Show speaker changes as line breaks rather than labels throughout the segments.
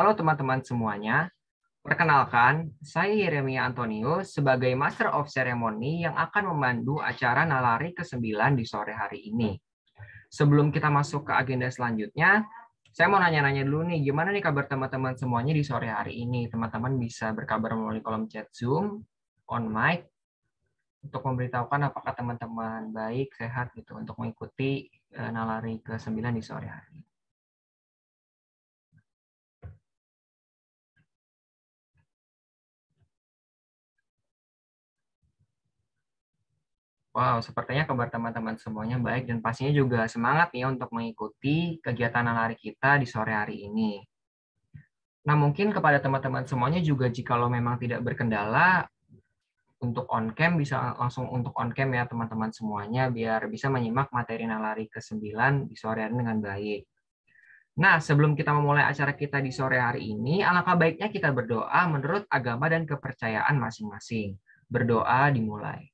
Halo teman-teman semuanya, perkenalkan, saya Yeremia Antonio sebagai Master of Ceremony yang akan memandu acara Nalari ke-9 di sore hari ini. Sebelum kita masuk ke agenda selanjutnya, saya mau nanya-nanya dulu nih, gimana nih kabar teman-teman semuanya di sore hari ini? Teman-teman bisa berkabar melalui kolom chat Zoom, on mic, untuk memberitahukan apakah teman-teman baik, sehat gitu, untuk mengikuti Nalari ke-9 di sore hari ini. Wow, sepertinya kabar teman-teman semuanya baik dan pastinya juga semangat ya untuk mengikuti kegiatan lari kita di sore hari ini. Nah, mungkin kepada teman-teman semuanya juga jikalau memang tidak berkendala untuk on cam bisa langsung untuk on cam ya teman-teman semuanya biar bisa menyimak materi nalari ke-9 di sore hari dengan baik. Nah, sebelum kita memulai acara kita di sore hari ini, alangkah baiknya kita berdoa menurut agama dan kepercayaan masing-masing. Berdoa dimulai.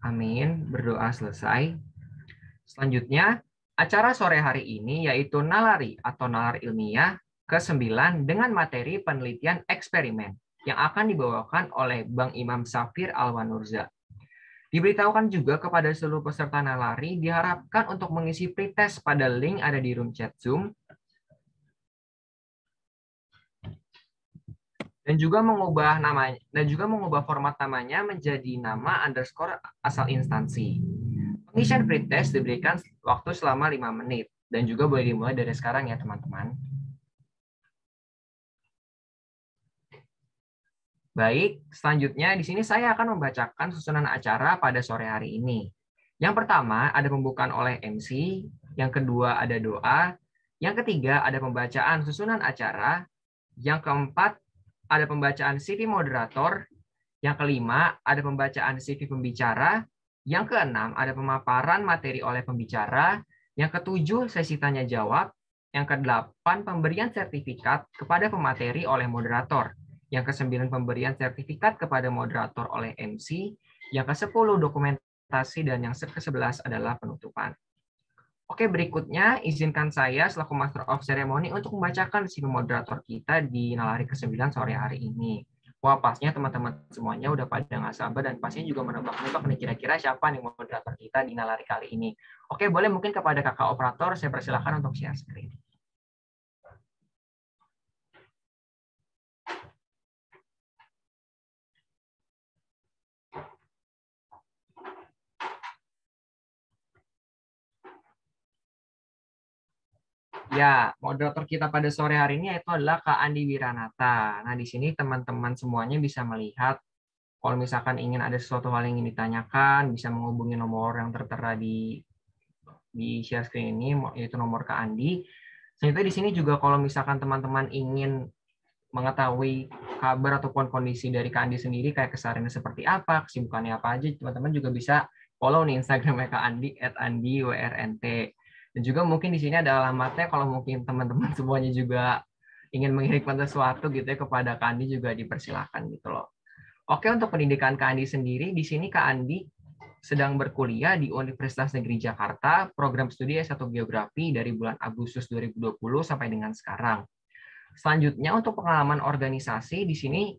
Amin. Berdoa selesai. Selanjutnya, acara sore hari ini yaitu Nalari atau Nalar Ilmiah ke-9 dengan materi penelitian eksperimen yang akan dibawakan oleh Bang Imam Safir Alwanurza. Diberitahukan juga kepada seluruh peserta Nalari diharapkan untuk mengisi pretest pada link ada di room chat Zoom dan juga mengubah format namanya menjadi nama underscore asal instansi. Pengisian pretest diberikan waktu selama 5 menit dan juga boleh dimulai dari sekarang ya teman-teman. Baik, selanjutnya di sini saya akan membacakan susunan acara pada sore hari ini. Yang pertama ada pembukaan oleh MC, yang kedua ada doa, yang ketiga ada pembacaan susunan acara, yang keempat ada pembacaan CV moderator, yang kelima ada pembacaan CV pembicara, yang keenam ada pemaparan materi oleh pembicara, yang ketujuh sesi tanya jawab, yang kedelapan pemberian sertifikat kepada pemateri oleh moderator, yang ke-9 pemberian sertifikat kepada moderator oleh MC, yang ke-10 dokumentasi, dan yang ke-11 adalah penutupan. Oke, berikutnya izinkan saya selaku Master of Ceremony untuk membacakan CV moderator kita di Nalari ke-9 sore hari ini. Wah, pastinya teman-teman semuanya udah pada nggak sabar dan pastinya juga menebak-nebak nih kira-kira siapa nih moderator kita di Nalari kali ini. Oke, boleh mungkin kepada kakak operator saya persilahkan untuk share screen. Ya, moderator kita pada sore hari ini itu adalah Kak Andi Wiranata. Nah, di sini teman-teman semuanya bisa melihat kalau misalkan ingin ada sesuatu hal yang ingin ditanyakan, bisa menghubungi nomor yang tertera di share screen ini, yaitu nomor Kak Andi. Selanjutnya di sini juga kalau misalkan teman-teman ingin mengetahui kabar ataupun kondisi dari Kak Andi sendiri, kayak kesehariannya seperti apa, kesibukannya apa aja, teman-teman juga bisa follow nih Instagramnya Kak Andi, @andiwrnt. Dan juga mungkin di sini ada alamatnya kalau mungkin teman-teman semuanya juga ingin mengirimkan sesuatu gitu ya kepada Kak Andi juga dipersilakan gitu loh. Oke, untuk pendidikan Kak Andi sendiri, di sini Kak Andi sedang berkuliah di Universitas Negeri Jakarta, program studi S1 Geografi dari bulan Agustus 2020 sampai dengan sekarang. Selanjutnya untuk pengalaman organisasi di sini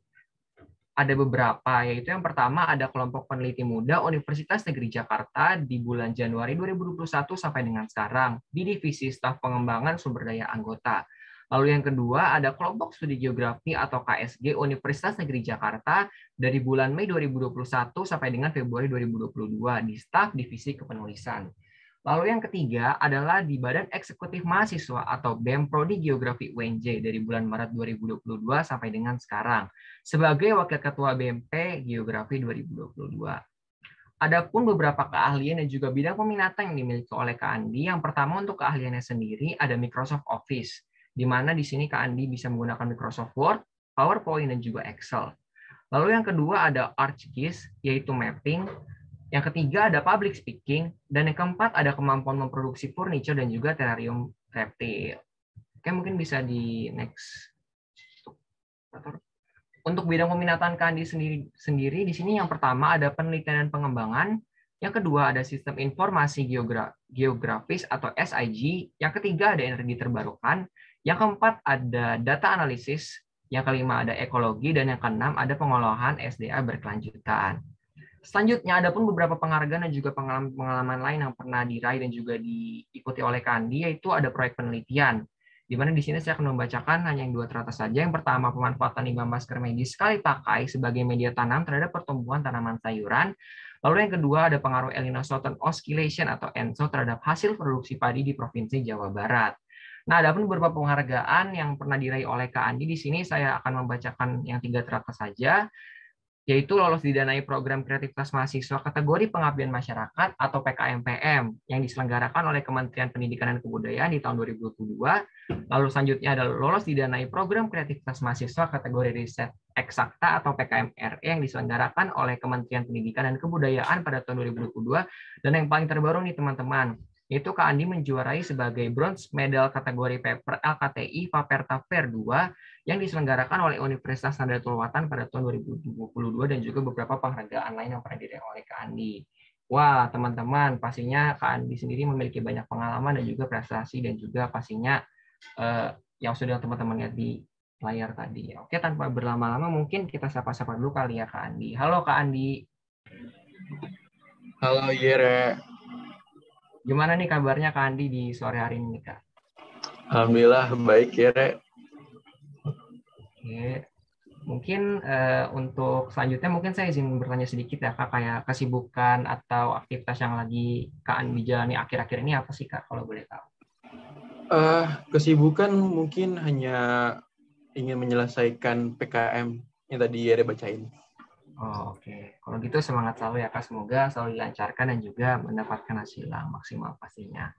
ada beberapa, yaitu yang pertama ada kelompok peneliti muda Universitas Negeri Jakarta di bulan Januari 2021 sampai dengan sekarang di divisi staf pengembangan sumber daya anggota. Lalu yang kedua ada kelompok studi geografi atau KSG Universitas Negeri Jakarta dari bulan Mei 2021 sampai dengan Februari 2022 di staf divisi kepenulisan. Lalu yang ketiga adalah di Badan Eksekutif Mahasiswa atau BEM Prodi Geografi UNJ dari bulan Maret 2022 sampai dengan sekarang sebagai Wakil Ketua BMP Geografi 2022. Adapun beberapa keahlian dan juga bidang peminatan yang dimiliki oleh Kak Andi. Yang pertama untuk keahliannya sendiri ada Microsoft Office, di mana di sini Kak Andi bisa menggunakan Microsoft Word, PowerPoint, dan juga Excel. Lalu yang kedua ada ArcGIS, yaitu mapping. Yang ketiga ada public speaking, dan yang keempat ada kemampuan memproduksi furniture dan juga terrarium reptil. Oke, mungkin bisa di next. Untuk bidang peminatan Kak Andi sendiri di sini yang pertama ada penelitian dan pengembangan, yang kedua ada sistem informasi geografis atau SIG, yang ketiga ada energi terbarukan, yang keempat ada data analisis, yang kelima ada ekologi, dan yang keenam ada pengolahan SDA berkelanjutan. Selanjutnya ada pun beberapa penghargaan dan juga pengalaman lain yang pernah diraih dan juga diikuti oleh Kandi, yaitu ada proyek penelitian. Di mana di sini saya akan membacakan hanya yang 2 teratas saja. Yang pertama, pemanfaatan limbah masker medis sekali pakai sebagai media tanam terhadap pertumbuhan tanaman sayuran. Lalu yang kedua ada pengaruh El Nino Southern Oscillation atau ENSO terhadap hasil produksi padi di Provinsi Jawa Barat. Nah, ada pun beberapa penghargaan yang pernah diraih oleh Kak Andi. Di sini saya akan membacakan yang 3 teratas saja, yaitu lolos didanai program kreativitas mahasiswa kategori pengabdian masyarakat atau PKMPM yang diselenggarakan oleh Kementerian Pendidikan dan Kebudayaan di tahun 2022. Lalu selanjutnya adalah lolos didanai program kreativitas mahasiswa kategori riset eksakta atau PKMRE yang diselenggarakan oleh Kementerian Pendidikan dan Kebudayaan pada tahun 2022. Dan yang paling terbaru nih teman-teman, yaitu Kak Andi menjuarai sebagai bronze medal kategori paper LKTI Faperta Fair 2 yang diselenggarakan oleh Universitas Nahdlatul Ulama pada tahun 2022 dan juga beberapa penghargaan lain yang pernah diraih oleh Kak Andi. Wah, teman-teman, pastinya Kak Andi sendiri memiliki banyak pengalaman dan juga prestasi dan juga pastinya yang sudah teman-teman lihat di layar tadi. Oke, tanpa berlama-lama mungkin kita sapa-sapa dulu kali ya Kak Andi. Halo Kak Andi.
Halo Yere.
Gimana nih kabarnya Kak Andi di sore hari ini Kak?
Alhamdulillah baik Yere.
Oke. Mungkin untuk selanjutnya mungkin saya izin bertanya sedikit ya Kak, kayak kesibukan atau aktivitas yang lagi Kak Andi jalani akhir-akhir ini apa sih Kak, kalau boleh tahu?
Kesibukan mungkin hanya ingin menyelesaikan PKM yang tadi Yere bacain.
Oh, oke. Kalau gitu semangat selalu ya Kak, semoga selalu dilancarkan dan juga mendapatkan hasil yang maksimal pastinya.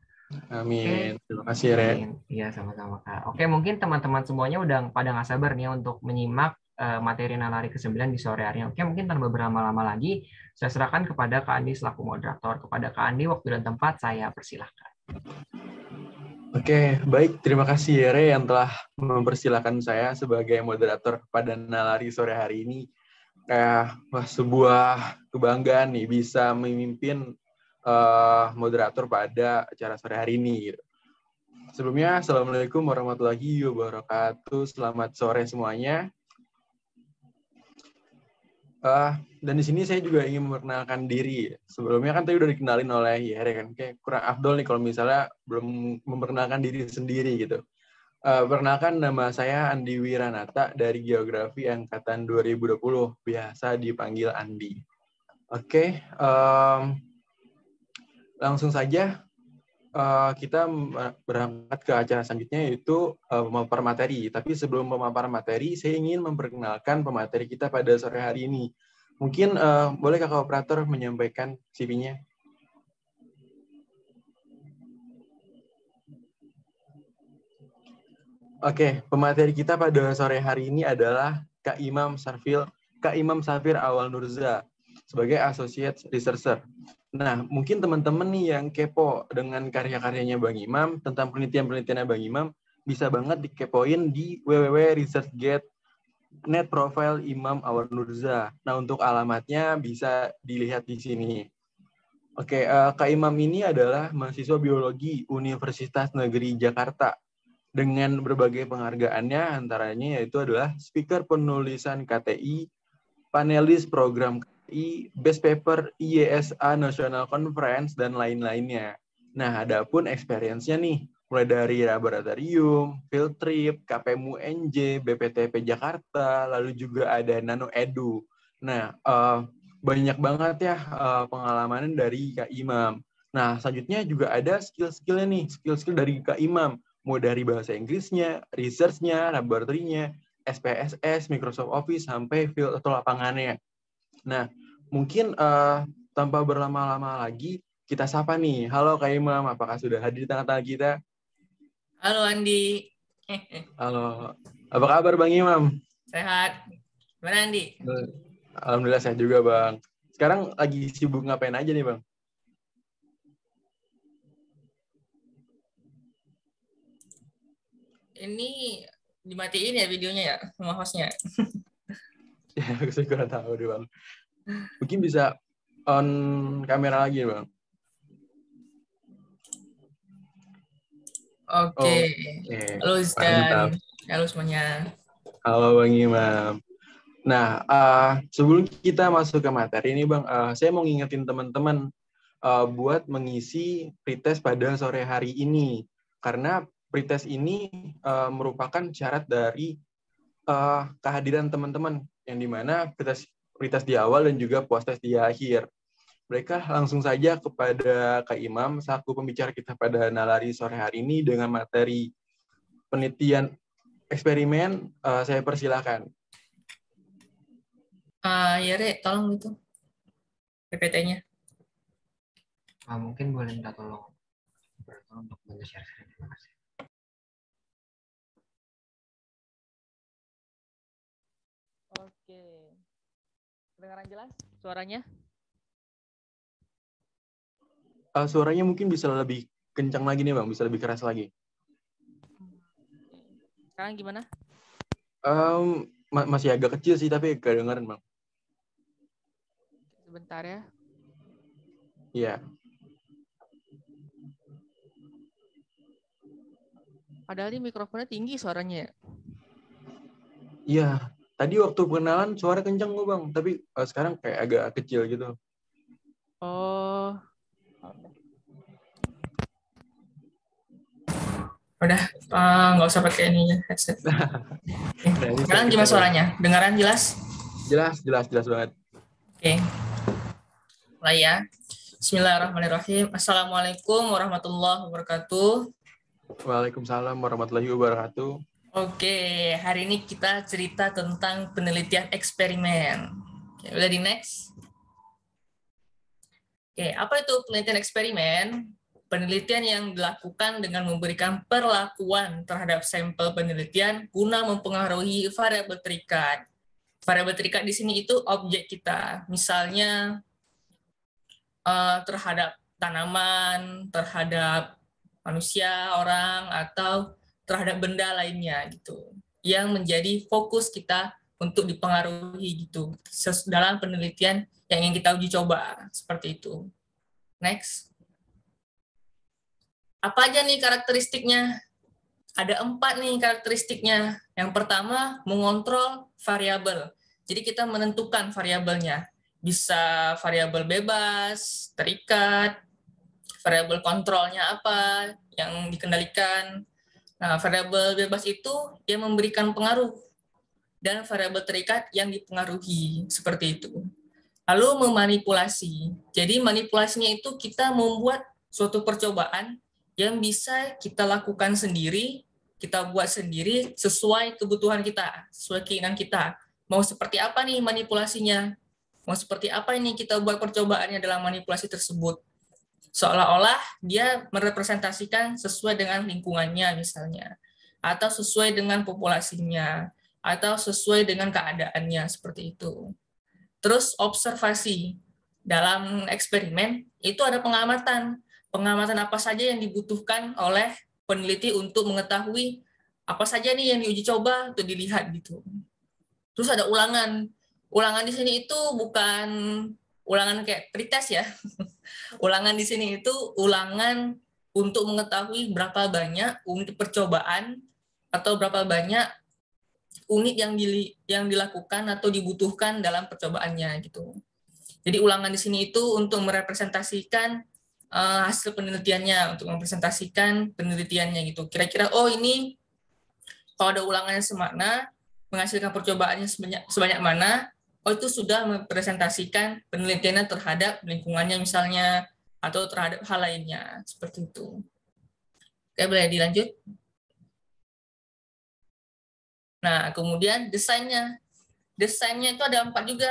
Amin.
Oke.
Terima kasih Yere.
Amin. Iya, sama-sama Kak. Oke, mungkin teman-teman semuanya udah pada nggak sabar nih untuk menyimak materi Nalari ke-9 di sore hari ini. Oke, mungkin tanpa berlama-lama lagi, saya serahkan kepada Kak Andi selaku moderator. Kepada Kak Andi, waktu dan tempat saya persilahkan.
Oke, baik. Terima kasih Yere yang telah mempersilahkan saya sebagai moderator pada Nalari sore hari ini. Sebuah kebanggaan nih bisa memimpin moderator pada acara sore hari ini. Sebelumnya, Assalamualaikum warahmatullahi wabarakatuh. Selamat sore semuanya. Dan di sini saya juga ingin memperkenalkan diri. Sebelumnya kan tadi udah dikenalin oleh Yere kan, kayak kurang afdol nih kalau misalnya belum memperkenalkan diri sendiri gitu. Perkenalkan, nama saya Andi Wiranata dari Geografi Angkatan 2020, biasa dipanggil Andi. Oke, langsung saja kita berangkat ke acara selanjutnya, yaitu pemaparan materi. Tapi sebelum pemaparan materi, saya ingin memperkenalkan pemateri kita pada sore hari ini. Mungkin boleh Kakak Operator menyampaikan CV-nya? Oke, pemateri kita pada sore hari ini adalah Kak Imam Safir Awal Nurza sebagai Associate Researcher. Nah, mungkin teman-teman nih yang kepo dengan karya-karyanya Bang Imam, tentang penelitian-penelitiannya Bang Imam, bisa banget dikepoin di www.researchgate.net profile Imam Awal Nurza. Nah, untuk alamatnya bisa dilihat di sini. Oke, Kak Imam ini adalah mahasiswa biologi Universitas Negeri Jakarta dengan berbagai penghargaannya, antaranya yaitu adalah speaker penulisan KTI, panelis program KTI, best paper IESA National Conference, dan lain-lainnya. Nah, ada pun experience-nya nih, mulai dari laboratorium, field trip, KPMU NJ, BPTP Jakarta, lalu juga ada Nano Edu. Nah, banyak banget ya pengalaman dari Kak Imam. Nah, selanjutnya juga ada skill-skillnya nih, skill-skill dari Kak Imam. Mau dari bahasa Inggrisnya, research-nya, laboratorinya, SPSS, Microsoft Office, sampai field atau lapangannya. Nah, mungkin tanpa berlama-lama lagi, kita sapa nih. Halo Kak Imam, apakah sudah hadir di tengah-tengah kita?
Halo Andi.
Halo, apa kabar Bang Imam?
Sehat. Gimana Andi?
Alhamdulillah sehat juga Bang. Sekarang lagi sibuk ngapain aja nih Bang?
Ini dimatiin ya videonya ya sama hostnya?
Ya, saya kurang tahu deh Bang. Mungkin bisa on kamera lagi Bang.
Oke.
Oke,
Halo
mantap.
dan halo semuanya.
Halo Bang Imam. Nah, sebelum kita masuk ke materi ini Bang, saya mau ngingetin teman-teman buat mengisi pretest pada sore hari ini. Karena pretest ini merupakan syarat dari kehadiran teman-teman, yang dimana pretest di awal dan juga puas tes di akhir. Mereka langsung saja kepada Kak Imam, selaku pembicara kita pada Nalari sore hari ini dengan materi penelitian eksperimen, saya persilahkan.
Ya Re, tolong itu PPT-nya.
Mungkin boleh minta tolong untuk bantu share. Terima kasih.
Oke. Kedengaran jelas suaranya?
Suaranya mungkin bisa lebih kencang lagi nih Bang, bisa lebih keras lagi.
Sekarang gimana?
Masih agak kecil sih, tapi kedengaran Bang.
Sebentar ya.
Iya.
Padahal ini mikrofonnya tinggi suaranya ya.
Iya. Tadi waktu perkenalan suara kencang kok Bang, tapi sekarang kayak agak kecil gitu.
Oh.
Udah, nggak usah pakai ini ya, headset.
Nah, ini
Sekarang gimana suaranya? Dengaran jelas?
Jelas banget.
Oke. Mulai ya. Bismillahirrahmanirrahim. Assalamualaikum warahmatullahi wabarakatuh.
Waalaikumsalam warahmatullahi wabarakatuh.
Oke, hari ini kita cerita tentang penelitian eksperimen. Oke, udah di next. Oke, apa itu penelitian eksperimen? Penelitian yang dilakukan dengan memberikan perlakuan terhadap sampel penelitian guna mempengaruhi variabel terikat. Variabel terikat di sini itu objek kita, misalnya terhadap tanaman, terhadap manusia, orang, atau terhadap benda lainnya gitu, yang menjadi fokus kita untuk dipengaruhi gitu dalam penelitian yang ingin kita uji coba seperti itu. Next. Apa aja nih karakteristiknya? Ada 4 nih karakteristiknya. Yang pertama, mengontrol variabel. Jadi kita menentukan variabelnya. Bisa variabel bebas, terikat, variabel kontrolnya apa yang dikendalikan. Nah, variabel bebas itu yang memberikan pengaruh dan variabel terikat yang dipengaruhi, seperti itu. Lalu memanipulasi. Jadi manipulasinya itu kita membuat suatu percobaan yang bisa kita lakukan sendiri, kita buat sendiri sesuai kebutuhan kita, sesuai keinginan kita. Mau seperti apa nih manipulasinya? Mau seperti apa ini kita buat percobaannya dalam manipulasi tersebut? Seolah-olah dia merepresentasikan sesuai dengan lingkungannya misalnya, atau sesuai dengan populasinya, atau sesuai dengan keadaannya, seperti itu. Terus observasi. Dalam eksperimen itu ada pengamatan. Pengamatan apa saja yang dibutuhkan oleh peneliti untuk mengetahui apa saja nih yang diuji coba untuk dilihat gitu. Terus ada ulangan. Ulangan di sini itu bukan ulangan kayak pretest ya. Ulangan di sini itu ulangan untuk mengetahui berapa banyak unit percobaan atau berapa banyak unit yang dilakukan atau dibutuhkan dalam percobaannya gitu. Jadi ulangan di sini itu untuk merepresentasikan hasil penelitiannya, untuk merepresentasikan penelitiannya gitu. Kira-kira ini kalau ada ulangannya semana, menghasilkan percobaannya sebanyak mana, itu sudah merepresentasikan penelitiannya terhadap lingkungannya misalnya atau terhadap hal lainnya seperti itu. Oke, boleh dilanjut. Nah, kemudian desainnya. Desainnya itu ada 4 juga.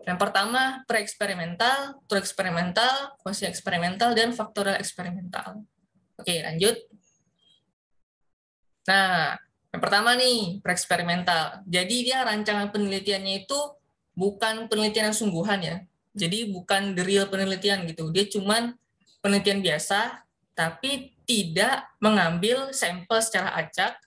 Yang pertama, pre-eksperimental, eksperimental, quasi-eksperimental, dan faktorial eksperimental. Oke, lanjut. Nah, yang pertama nih, pre-eksperimental. Jadi dia rancangan penelitiannya itu bukan penelitian yang sungguhan ya. Jadi bukan the real penelitian gitu. Dia cuman penelitian biasa, tapi tidak mengambil sampel secara acak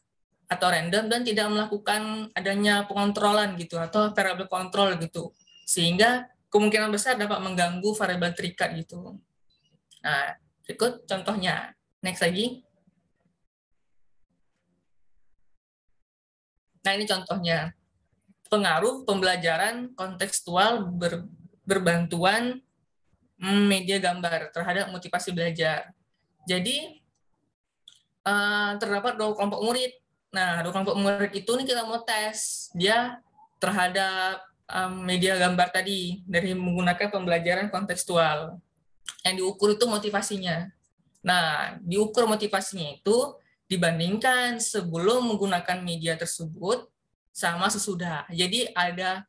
atau random dan tidak melakukan adanya pengontrolan gitu atau variable control gitu. Sehingga kemungkinan besar dapat mengganggu variabel terikat gitu. Nah, berikut contohnya. Next lagi. Nah, ini contohnya. Pengaruh pembelajaran kontekstual berbantuan media gambar terhadap motivasi belajar. Jadi, terdapat 2 kelompok murid. Nah, 2 kelompok murid itu nih kita mau tes dia terhadap media gambar tadi dari menggunakan pembelajaran kontekstual. Yang diukur itu motivasinya. Nah, diukur motivasinya itu dibandingkan sebelum menggunakan media tersebut sama sesudah. Jadi ada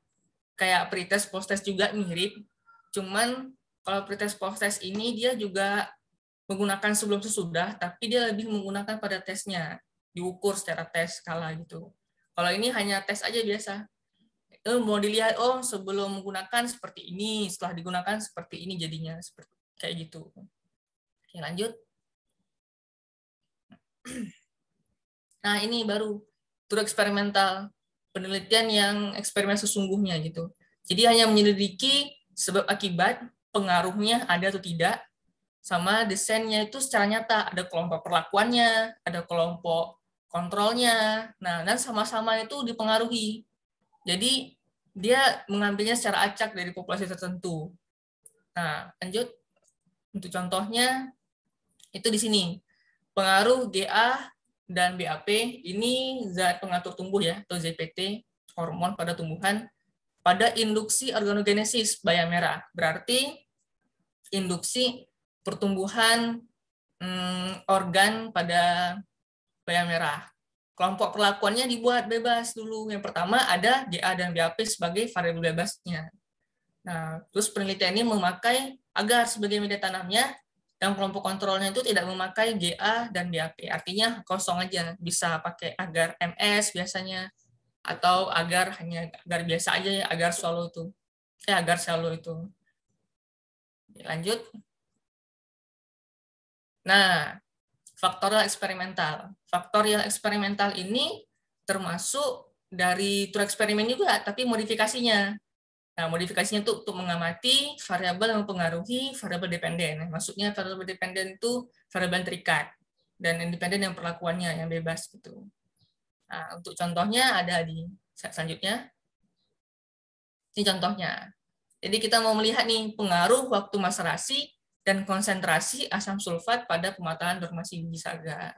kayak pretest post-test juga mirip, cuman kalau pretest post-test ini dia juga menggunakan sebelum sesudah, tapi dia lebih menggunakan pada tesnya, diukur secara tes skala gitu. Kalau ini hanya tes aja biasa. Mau dilihat, oh sebelum menggunakan seperti ini, setelah digunakan seperti ini jadinya, seperti kayak gitu. Oke, lanjut. Nah, ini baru tour eksperimental, penelitian yang eksperimen sesungguhnya gitu. Jadi hanya menyelidiki sebab akibat, pengaruhnya ada atau tidak, sama desainnya itu secara nyata. Ada kelompok perlakuannya, ada kelompok kontrolnya, nah dan sama-sama itu dipengaruhi. Jadi dia mengambilnya secara acak dari populasi tertentu. Nah, lanjut. Untuk contohnya, itu di sini. Pengaruh GA dan BAP ini zat pengatur tumbuh ya, atau ZPT, hormon pada tumbuhan, pada induksi organogenesis bayam merah. Berarti induksi pertumbuhan organ pada bayam merah. Kelompok perlakuannya dibuat bebas dulu. Yang pertama ada GA dan BAP sebagai variabel bebasnya. Nah, terus penelitian ini memakai agar sebagai media tanamnya, dan kelompok kontrolnya itu tidak memakai GA dan BAP. Artinya kosong aja. Bisa pakai agar MS biasanya, atau agar hanya agar biasa aja ya, agar solo itu. Agar solo itu. Lanjut. Nah, faktorial eksperimental. Faktorial eksperimental ini termasuk dari tour eksperimen juga, tapi modifikasinya. Nah, modifikasinya itu untuk mengamati variabel yang mempengaruhi variabel dependen. Maksudnya variabel dependen itu variabel terikat, dan independen yang perlakuannya yang bebas gitu. Nah, untuk contohnya ada di slide selanjutnya. Ini contohnya. Jadi kita mau melihat nih pengaruh waktu maserasi dan konsentrasi asam sulfat pada pematangan formasi biji saga.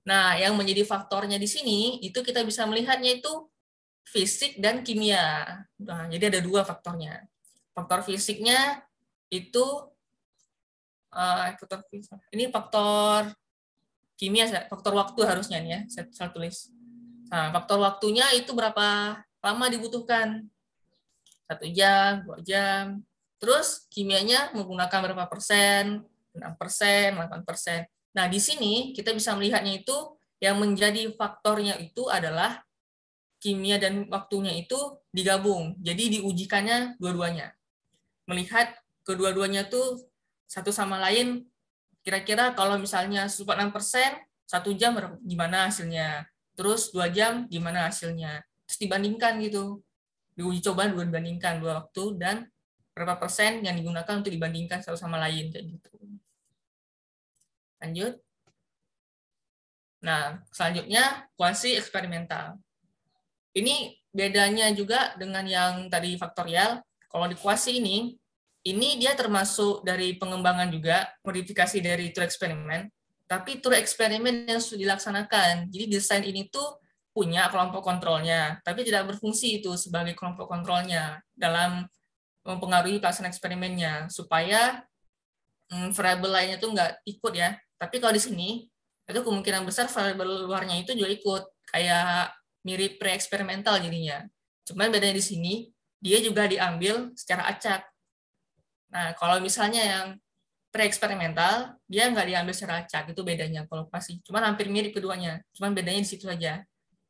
Nah, yang menjadi faktornya di sini itu kita bisa melihatnya itu fisik dan kimia. Nah, jadi ada 2 faktornya. Faktor fisiknya itu ini faktor kimia, faktor waktu harusnya nih ya, saya tulis. Nah, faktor waktunya itu berapa lama dibutuhkan? 1 jam, 2 jam. Terus kimianya menggunakan berapa persen? 6%, 8%. Nah, di sini kita bisa melihatnya itu yang menjadi faktornya itu adalah kimia dan waktunya itu digabung. Jadi diujikannya dua-duanya. Melihat kedua-duanya tuh satu sama lain, kira-kira kalau misalnya 6%, 1 jam gimana hasilnya? Terus 2 jam gimana hasilnya? Terus dibandingkan gitu. Diuji coba dibandingkan 2 waktu dan berapa persen yang digunakan untuk dibandingkan satu sama lain kayak gitu. Lanjut. Nah, selanjutnya kuasi eksperimental. Ini bedanya juga dengan yang tadi faktorial. Kalau di kuasi ini dia termasuk dari pengembangan juga, modifikasi dari tour eksperimen, tapi tour eksperimen yang sudah dilaksanakan. Jadi desain ini tuh punya kelompok kontrolnya, tapi tidak berfungsi itu sebagai kelompok kontrolnya dalam mempengaruhi pelaksanaan eksperimennya, supaya variabel lainnya tuh nggak ikut ya. Tapi kalau di sini, itu kemungkinan besar variabel luarnya itu juga ikut, kayak mirip pre-eksperimental jadinya. Cuman bedanya di sini, dia juga diambil secara acak. Nah, kalau misalnya yang pre-eksperimental, dia nggak diambil secara acak, itu bedanya kalau pasti. Cuman hampir mirip keduanya, cuman bedanya di situ saja.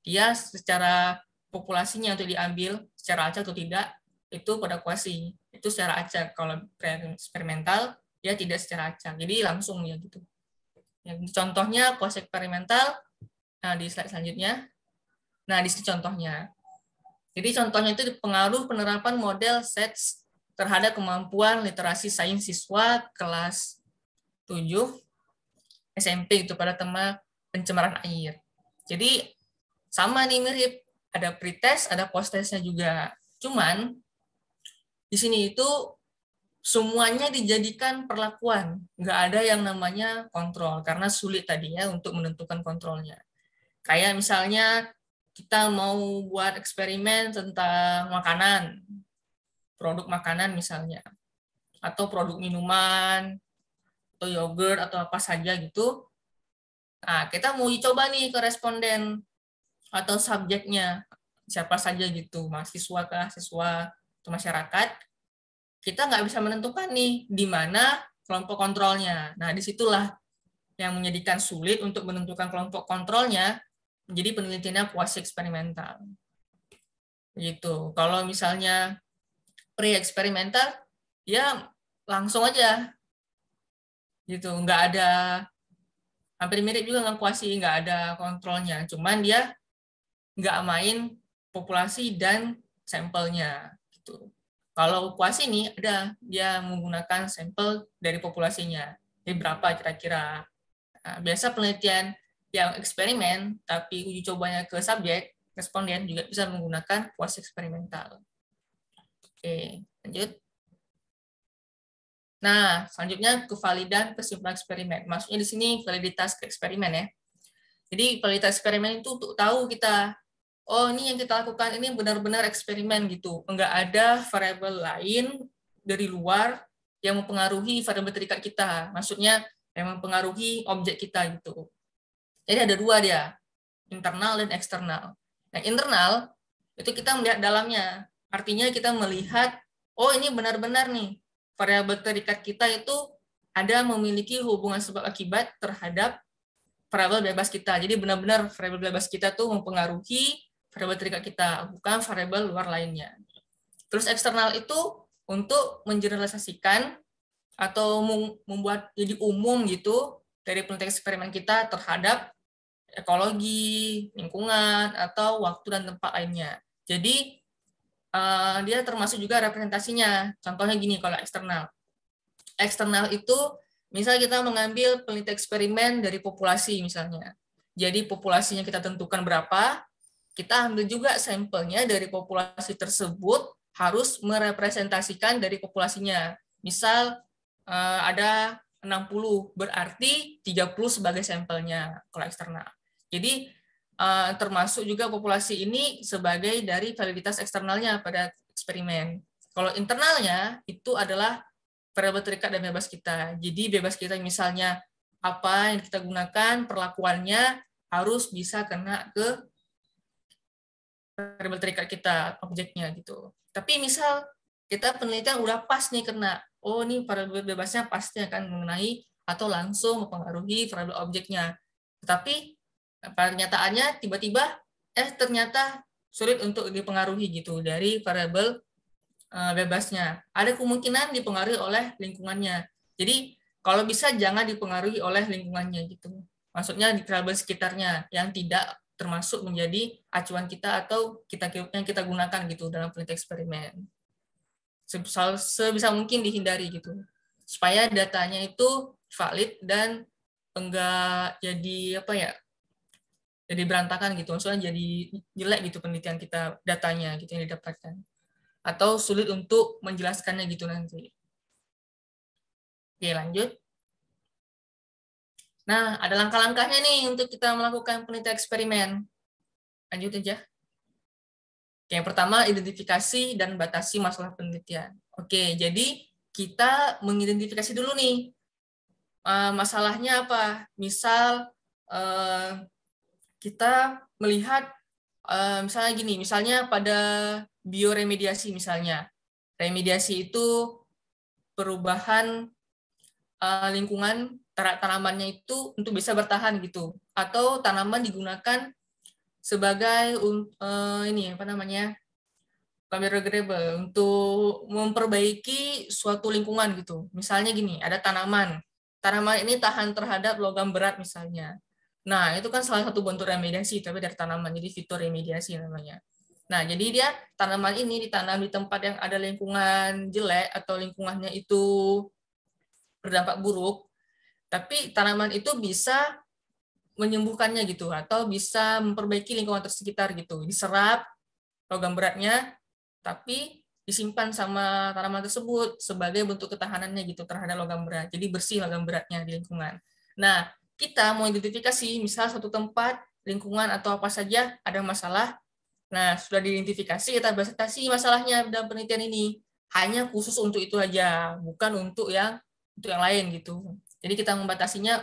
Dia secara populasinya untuk diambil secara acak atau tidak, itu pada kuasi. Itu secara acak. Kalau pre-eksperimental, dia tidak secara acak. Jadi langsung ya gitu. Contohnya kuasi eksperimental, nah di slide selanjutnya, Nah, di sini contohnya. Jadi contohnya itu pengaruh penerapan model SETS terhadap kemampuan literasi sains siswa kelas 7 SMP itu pada tema pencemaran air. Jadi sama nih, mirip, ada pretest, ada post-testnya juga. Cuman di sini itu semuanya dijadikan perlakuan, nggak ada yang namanya kontrol, karena sulit tadi ya untuk menentukan kontrolnya. Kayak misalnya kita mau buat eksperimen tentang makanan, produk makanan misalnya, atau produk minuman, atau yogurt, atau apa saja gitu. Nah, kita mau dicoba nih ke responden atau subjeknya, siapa saja gitu, mahasiswa kah, siswa, atau masyarakat. Kita nggak bisa menentukan nih di mana kelompok kontrolnya. Nah, disitulah yang menjadikan sulit untuk menentukan kelompok kontrolnya, menjadi penelitiannya kuasi eksperimental. Gitu. Kalau misalnya pre-eksperimental, ya langsung aja. Gitu. Nggak ada, hampir mirip juga dengan kuasi, nggak ada kontrolnya. Cuman dia nggak main populasi dan sampelnya. Gitu. Kalau kuasi ini ada, dia menggunakan sampel dari populasinya. Jadi berapa kira-kira. Nah, biasa penelitian yang eksperimen, tapi uji cobanya ke subjek, responden juga bisa menggunakan kuasi eksperimental. Oke, lanjut. Nah, selanjutnya kevalidan kesimpulan eksperimen. Maksudnya di sini validitas ke eksperimen ya. Jadi validitas eksperimen itu untuk tahu kita, oh ini yang kita lakukan ini benar-benar eksperimen gitu. Enggak ada variabel lain dari luar yang mempengaruhi variabel terikat kita. Maksudnya yang mempengaruhi objek kita gitu. Jadi ada dua dia, internal dan eksternal. Nah, internal itu kita melihat dalamnya. Artinya kita melihat, oh ini benar-benar nih, variabel terikat kita itu ada memiliki hubungan sebab akibat terhadap variabel bebas kita. Jadi benar-benar variabel bebas kita tuh mempengaruhi variabel terikat kita, bukan variabel luar lainnya. Terus eksternal itu untuk mengeneralisasikan atau membuat jadi umum gitu dari penelitian eksperimen kita terhadap ekologi, lingkungan, atau waktu dan tempat lainnya. Jadi dia termasuk juga representasinya. Contohnya gini kalau eksternal. Eksternal itu misal kita mengambil penelitian eksperimen dari populasi misalnya. Jadi populasinya kita tentukan berapa, kita ambil juga sampelnya dari populasi tersebut harus merepresentasikan dari populasinya. Misal ada 60, berarti 30 sebagai sampelnya kalau eksternal. Jadi termasuk juga populasi ini sebagai dari validitas eksternalnya pada eksperimen. Kalau internalnya itu adalah variabel terikat dan bebas kita. Jadi bebas kita misalnya apa yang kita gunakan, perlakuannya harus bisa kena ke variabel terikat kita, objeknya gitu. Tapi misal kita penelitian udah pas nih kena, oh ini variabel bebasnya pasti akan mengenai atau langsung mempengaruhi variabel objeknya. Tetapi pernyataannya tiba-tiba ternyata sulit untuk dipengaruhi gitu dari variabel bebasnya. Ada kemungkinan dipengaruhi oleh lingkungannya. Jadi kalau bisa jangan dipengaruhi oleh lingkungannya gitu. Maksudnya di variabel sekitarnya yang tidak termasuk menjadi acuan kita atau yang kita gunakan gitu dalam penelitian eksperimen. Sebisa mungkin dihindari gitu. Supaya datanya itu valid dan enggak jadi apa ya? Jadi berantakan gitu. Maksudnya jadi jelek gitu penelitian kita, datanya gitu yang didapatkan. Atau sulit untuk menjelaskannya gitu nanti. Oke, lanjut. Nah, ada langkah-langkahnya nih untuk kita melakukan penelitian eksperimen. Lanjut aja. Oke, yang pertama, identifikasi dan batasi masalah penelitian. Oke, jadi kita mengidentifikasi dulu nih, masalahnya apa. Misal, kita melihat, misalnya gini, misalnya pada bioremediasi misalnya. Remediasi itu perubahan lingkungan tanamannya itu untuk bisa bertahan gitu, atau tanaman digunakan sebagai ini apa namanya biodegradable untuk memperbaiki suatu lingkungan gitu. Misalnya gini, ada tanaman ini tahan terhadap logam berat misalnya. Nah, itu kan salah satu bentuk remediasi, tapi dari tanaman, jadi fitoremediasi namanya. Nah, jadi dia tanaman ini ditanam di tempat yang ada lingkungan jelek atau lingkungannya itu berdampak buruk, tapi tanaman itu bisa menyembuhkannya gitu, atau bisa memperbaiki lingkungan sekitar gitu. Diserap logam beratnya, tapi disimpan sama tanaman tersebut sebagai bentuk ketahanannya gitu terhadap logam berat. Jadi bersih logam beratnya di lingkungan. Nah, kita mau identifikasi misal suatu tempat, lingkungan atau apa saja ada masalah. Nah, sudah diidentifikasi, kita batasi masalahnya dalam penelitian ini. Hanya khusus untuk itu aja, bukan untuk yang lain gitu. Jadi kita membatasinya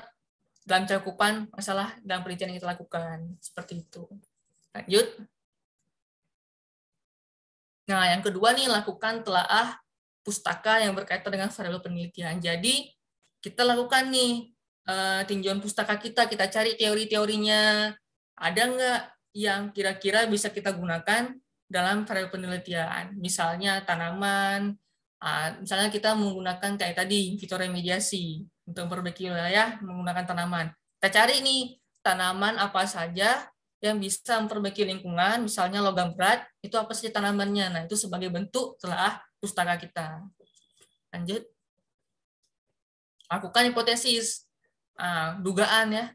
dalam cakupan masalah dalam penelitian yang kita lakukan. Seperti itu. Lanjut. Nah, yang kedua nih, lakukan telaah pustaka yang berkaitan dengan variabel penelitian. Jadi, kita lakukan nih tinjauan pustaka kita cari teori-teorinya. Ada nggak yang kira-kira bisa kita gunakan dalam variabel penelitian? Misalnya tanaman, misalnya kita menggunakan kayak tadi, fitoremediasi untuk memperbaiki wilayah menggunakan tanaman. Kita cari nih tanaman apa saja yang bisa memperbaiki lingkungan, misalnya logam berat, itu apa saja tanamannya. Nah, itu sebagai bentuk telaah pustaka kita. Lanjut. Lakukan hipotesis. Dugaan ya.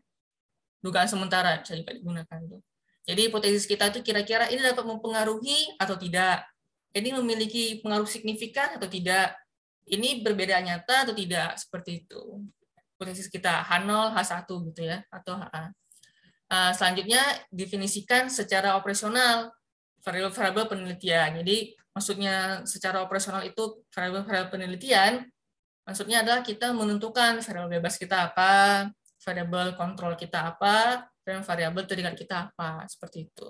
Dugaan sementara bisa juga digunakan. Jadi hipotesis kita itu kira-kira ini dapat mempengaruhi atau tidak. Ini memiliki pengaruh signifikan atau tidak. Ini berbeda nyata atau tidak. Seperti itu. Hipotesis kita H0, H1 gitu ya. Atau HA. Selanjutnya, definisikan secara operasional variabel penelitian. Jadi, maksudnya secara operasional itu variabel penelitian, maksudnya adalah kita menentukan variabel bebas kita apa, variabel kontrol kita apa, dan variabel terikat kita apa, seperti itu.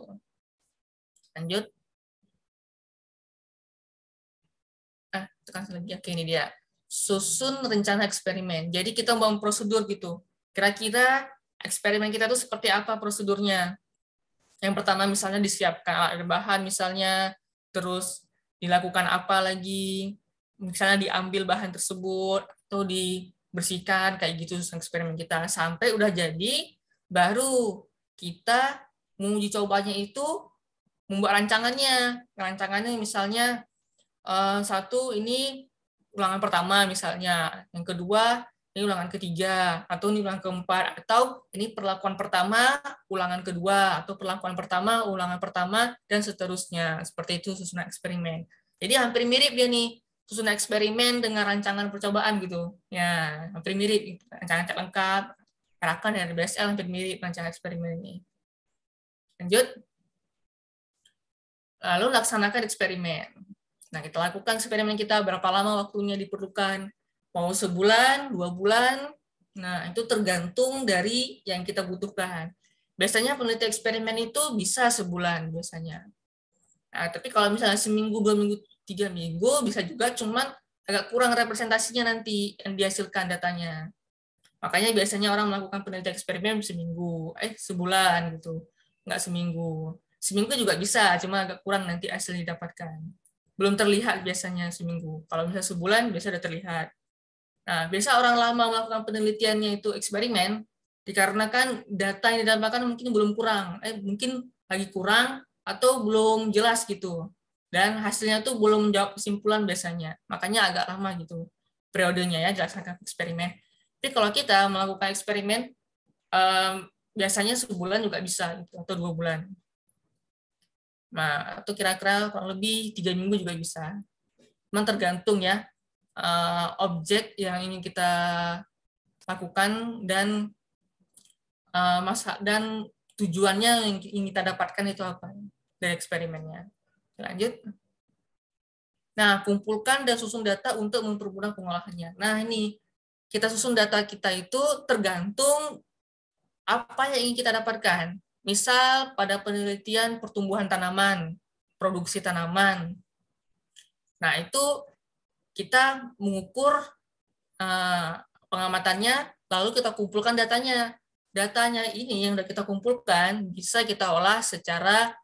Lanjut. Tekan lagi. Oke, ini dia. Susun rencana eksperimen. Jadi, kita membangun prosedur gitu. Kira-kira eksperimen kita itu seperti apa prosedurnya. Yang pertama misalnya disiapkan alat bahan misalnya, terus dilakukan apa lagi, misalnya diambil bahan tersebut, atau dibersihkan, kayak gitu eksperimen kita. Sampai udah jadi, baru kita menguji cobanya itu membuat rancangannya. Rancangannya misalnya, satu ini ulangan pertama misalnya, yang kedua ini ulangan ketiga, atau ini ulangan keempat, atau ini perlakuan pertama, ulangan kedua, atau perlakuan pertama, ulangan pertama, dan seterusnya. Seperti itu susunan eksperimen. Jadi hampir mirip dia nih, susunan eksperimen dengan rancangan percobaan gitu. Ya, hampir mirip. Rancangan cek lengkap, Karakan dan BSL hampir mirip rancangan eksperimen ini. Lanjut. Lalu laksanakan eksperimen. Nah, kita lakukan eksperimen kita, berapa lama waktunya diperlukan. Mau sebulan, 2 bulan, nah itu tergantung dari yang kita butuhkan. Biasanya penelitian eksperimen itu bisa sebulan biasanya. Nah, tapi kalau misalnya seminggu, 2 minggu, 3 minggu, bisa juga cuman agak kurang representasinya nanti yang dihasilkan datanya. Makanya biasanya orang melakukan penelitian eksperimen seminggu, sebulan gitu, nggak seminggu. Seminggu juga bisa, cuma agak kurang nanti hasil didapatkan. Belum terlihat biasanya seminggu. Kalau misalnya sebulan, biasa sudah terlihat. Nah, biasa orang lama melakukan penelitiannya itu eksperimen, dikarenakan data yang didapatkan mungkin belum kurang, mungkin lagi kurang, atau belum jelas gitu. Dan hasilnya tuh belum menjawab kesimpulan biasanya. Makanya agak lama gitu periodenya ya, dilaksanakan eksperimen. Tapi kalau kita melakukan eksperimen, biasanya sebulan juga bisa, gitu, atau 2 bulan. Nah, atau kira-kira kurang lebih 3 minggu juga bisa. Memang tergantung ya, objek yang ingin kita lakukan dan dan tujuannya yang ingin kita dapatkan itu apa dari eksperimennya. Lanjut. Nah, kumpulkan dan susun data untuk mempermudah pengolahannya. Nah, ini kita susun data kita itu tergantung apa yang ingin kita dapatkan. Misal pada penelitian pertumbuhan tanaman, produksi tanaman. Nah, itu kita mengukur pengamatannya, lalu kita kumpulkan datanya. Datanya ini yang sudah kita kumpulkan bisa kita olah secara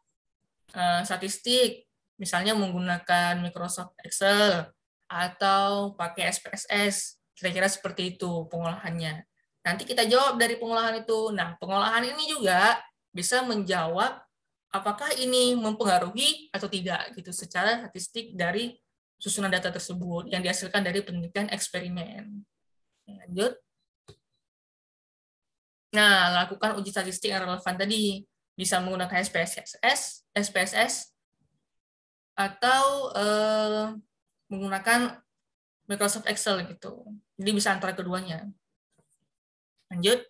statistik, misalnya menggunakan Microsoft Excel atau pakai SPSS, kira-kira seperti itu pengolahannya. Nanti kita jawab dari pengolahan itu. Nah, pengolahan ini juga bisa menjawab apakah ini mempengaruhi atau tidak gitu secara statistik dari susunan data tersebut yang dihasilkan dari penelitian eksperimen. Lanjut. Nah, lakukan uji statistik yang relevan tadi. Bisa menggunakan SPSS atau menggunakan Microsoft Excel gitu. Jadi bisa antara keduanya. Lanjut.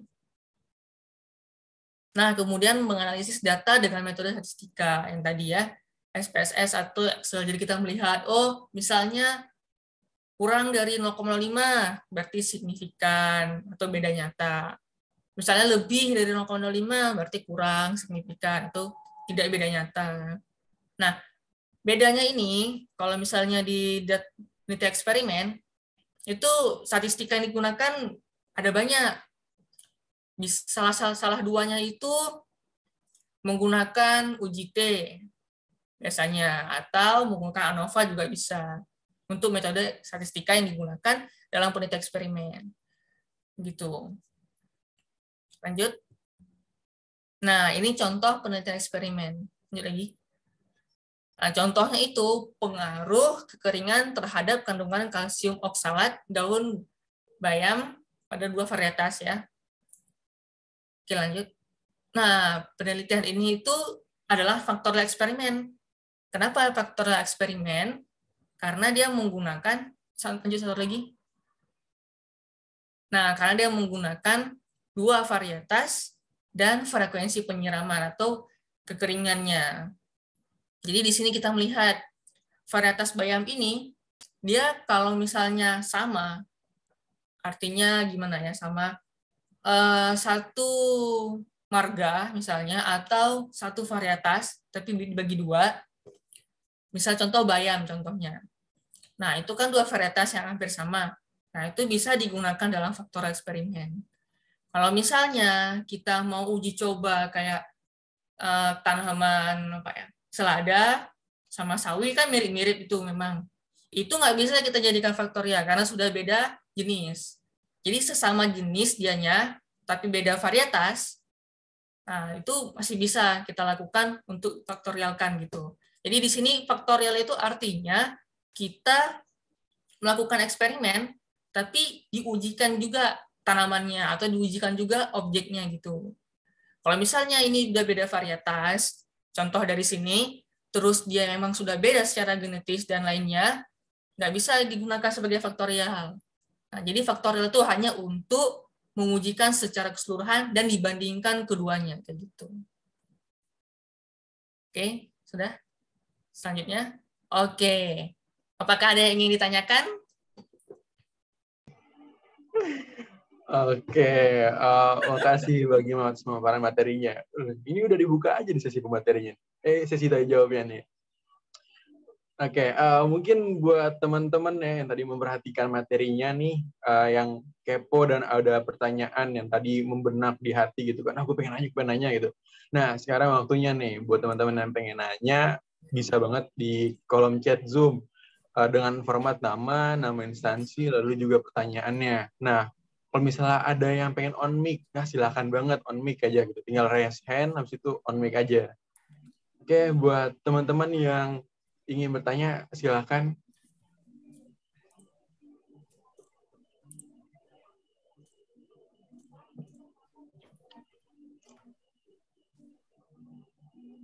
Nah, kemudian menganalisis data dengan metode statistika yang tadi ya, SPSS atau Excel. Jadi kita melihat, oh misalnya kurang dari 0,5 berarti signifikan atau beda nyata. Misalnya lebih dari 0,05 berarti kurang signifikan atau tidak beda nyata. Nah, bedanya ini kalau misalnya di penelitian eksperimen itu statistika yang digunakan ada banyak. Salah duanya itu menggunakan uji T biasanya atau menggunakan ANOVA juga bisa untuk metode statistika yang digunakan dalam penelitian eksperimen. Gitu. Lanjut. Nah, ini contoh penelitian eksperimen. Lanjut lagi. Nah, contohnya itu pengaruh kekeringan terhadap kandungan kalsium oksalat daun bayam pada 2 varietas ya. Oke, lanjut. Nah, penelitian ini itu adalah faktorial eksperimen. Kenapa faktorial eksperimen? Karena dia menggunakan, lanjut satu lagi. Nah, karena dia menggunakan 2 varietas dan frekuensi penyiraman atau kekeringannya. Jadi di sini kita melihat varietas bayam ini, dia kalau misalnya sama, artinya gimana ya, sama satu marga misalnya, atau satu varietas, tapi dibagi 2, misal contoh bayam contohnya. Nah, itu kan 2 varietas yang hampir sama. Nah, itu bisa digunakan dalam faktorial eksperimen. Kalau misalnya kita mau uji coba kayak tanaman apa ya, selada sama sawi kan mirip-mirip itu memang. Itu nggak bisa kita jadikan faktorial karena sudah beda jenis. Jadi sesama jenis dianya, tapi beda varietas, nah itu masih bisa kita lakukan untuk faktorialkan gitu. Jadi di sini faktorial itu artinya kita melakukan eksperimen, tapi diujikan juga tanamannya atau diujikan juga objeknya gitu. Kalau misalnya ini udah beda varietas, contoh dari sini, terus dia memang sudah beda secara genetis dan lainnya, nggak bisa digunakan sebagai faktorial. Nah, jadi faktorial itu hanya untuk mengujikan secara keseluruhan dan dibandingkan keduanya, kayak gitu. Oke, sudah? Selanjutnya, oke. Apakah ada yang ingin ditanyakan?
Oke, makasih bagi pemaparan materinya. Ini udah dibuka aja di sesi pematerinya. Sesi tanya jawabnya nih. Oke, mungkin buat teman-teman ya yang tadi memperhatikan materinya nih, yang kepo dan ada pertanyaan yang tadi membenak di hati gitu kan, aku pengen nanya gitu. Nah, sekarang waktunya nih buat teman-teman yang pengen nanya, bisa banget di kolom chat Zoom dengan format nama instansi, lalu juga pertanyaannya. Nah, kalau misalnya ada yang pengen on mic, nah silakan banget on mic aja gitu. Tinggal raise hand, habis itu on mic aja. Oke, buat teman-teman yang ingin bertanya, silakan.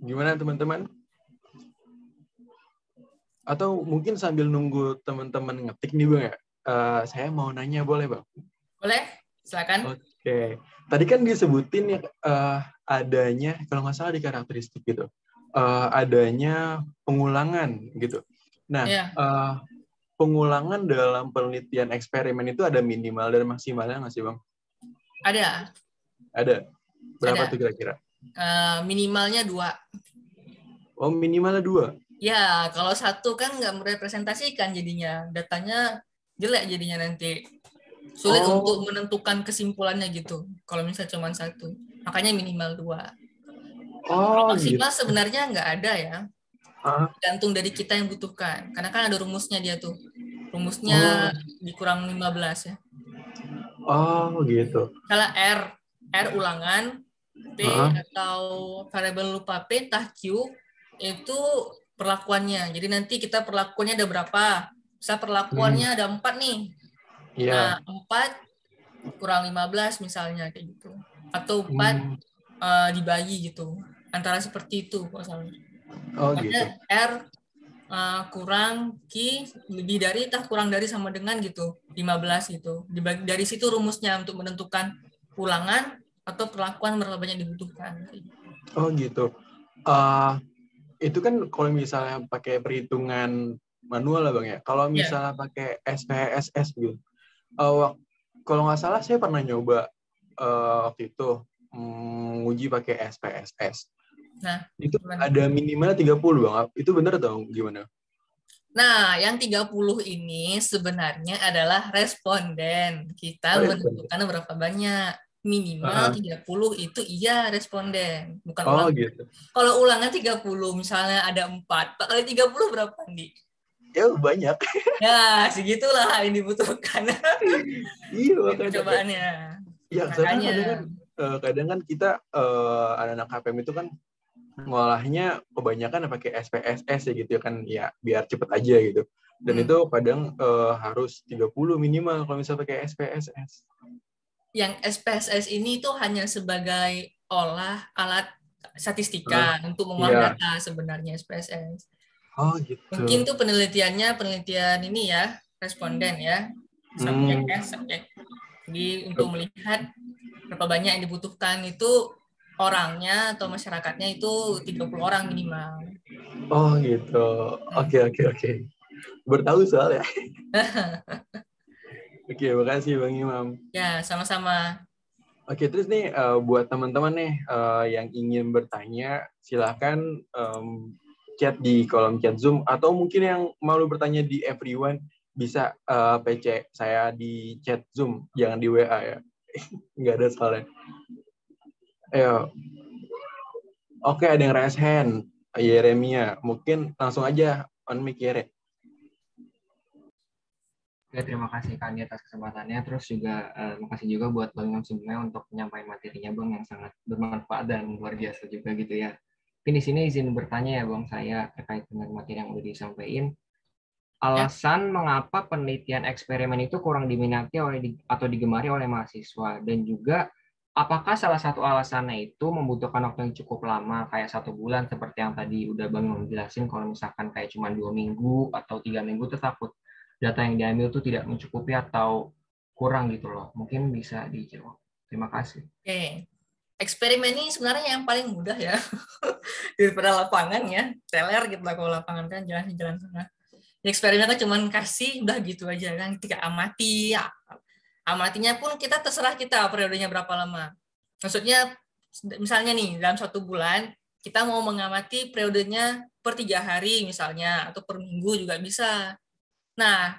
Gimana teman-teman? Atau mungkin sambil nunggu teman-teman ngetik nih Bang ya, saya mau nanya boleh Bang?
Boleh, silakan.
Oke. Tadi kan disebutin ya adanya, kalau nggak salah di karakteristik gitu, adanya pengulangan gitu. Nah, pengulangan dalam penelitian eksperimen itu ada minimal dan maksimalnya nggak sih Bang?
Ada.
Ada. Berapa tuh kira-kira?
Minimalnya 2.
Oh, minimalnya 2?
Ya, kalau 1 kan nggak merepresentasikan jadinya. Datanya jelek jadinya nanti. Sulit untuk menentukan kesimpulannya gitu. Kalau misalnya cuma 1. Makanya minimal 2. Kalau maksimal gitu. Sebenarnya nggak ada ya. Tergantung dari kita yang butuhkan. Karena kan ada rumusnya dia tuh. Rumusnya dikurang 15 ya.
Oh, gitu.
Misalnya R ulangan, P
Heeh.
atau variabel lupa P, entah Q, itu perlakuannya. Jadi nanti kita perlakuannya ada berapa. Bisa perlakuannya ada 4 nih.
Iya.
Nah, 4 kurang 15 misalnya, kayak gitu. Atau 4
Hmm.
dibagi gitu. Antara seperti itu.
Oh,
Maksudnya
gitu.
R kurang Q lebih dari, kurang dari sama dengan gitu. 15 gitu. Dari situ rumusnya untuk menentukan ulangan atau perlakuan berapa banyak dibutuhkan.
Oh, gitu. Itu kan kalau misalnya pakai perhitungan manual lah Bang ya. Kalau
Ya.
misalnya pakai SPSS gitu. Kalau nggak salah saya pernah nyoba waktu itu nguji pakai SPSS.
Nah,
Itu
gimana?
ada minimal 30 Bang. Itu benar atau gimana?
Nah, yang 30 ini sebenarnya adalah responden. Kita
Oh, ya, benar.
menentukan berapa banyak. Minimal 30 itu iya responden, bukan
Oh,
ulangan.
gitu.
Kalau ulangan 30, misalnya ada 4, 4 kali 30 berapa, Andi?
Ya, banyak.
Ya, segitulah yang dibutuhkan
Iya,
di
makanya.
percobaannya.
Ya, soalnya
Makanya,
kadang kan kita anak-anak KPM itu kan ngolahnya kebanyakan pakai SPSS ya gitu kan, ya biar cepet aja gitu. Dan itu kadang harus 30 minimal kalau misalnya pakai SPSS.
yang SPSS ini tuh hanya sebagai alat statistika untuk mengolah
Iya.
data sebenarnya SPSS.
Oh, gitu.
Mungkin tuh penelitian ini ya, responden ya, subjek. Jadi untuk melihat berapa banyak yang dibutuhkan itu orangnya atau masyarakatnya itu 30 orang minimal.
Oh, gitu. Oke. Bertahu soalnya. Oke, makasih Bang Imam.
Ya, sama-sama.
Oke, terus nih buat teman-teman nih yang ingin bertanya, silahkan chat di kolom chat Zoom, atau mungkin yang malu bertanya di everyone, bisa PC saya di chat Zoom, jangan di WA ya. Nggak ada soalnya. Ayo. Oke, ada yang raise hand. Yeremia, mungkin langsung aja on mic Yere.
Oke, terima kasih Kak Andi atas kesempatannya. Terus juga makasih juga buat Bang Imam sebelumnya untuk menyampaikan materinya Bang yang sangat bermanfaat dan luar biasa juga gitu ya. Mungkin di sini izin bertanya ya Bang saya terkait dengan materi yang udah disampaikan.
Ya.
Alasan mengapa penelitian eksperimen itu kurang diminati atau digemari oleh mahasiswa, dan juga apakah salah satu alasannya itu membutuhkan waktu yang cukup lama kayak 1 bulan seperti yang tadi udah Bang Imam jelasin. Kalau misalkan kayak cuma 2 minggu atau 3 minggu tuh takut data yang diambil tuh tidak mencukupi atau kurang gitu loh. Mungkin bisa dijawab. Terima kasih.
Oke. Eksperimen ini sebenarnya yang paling mudah ya daripada lapangan ya. Teler gitu lah, kalau lapangan kan jalan sana. Eksperimen kan cuma kasih udah gitu aja kan, ketika amati ya. Amatinya pun terserah kita periodenya berapa lama. Maksudnya misalnya nih dalam 1 bulan kita mau mengamati periodenya per 3 hari misalnya, atau per minggu juga bisa. Nah,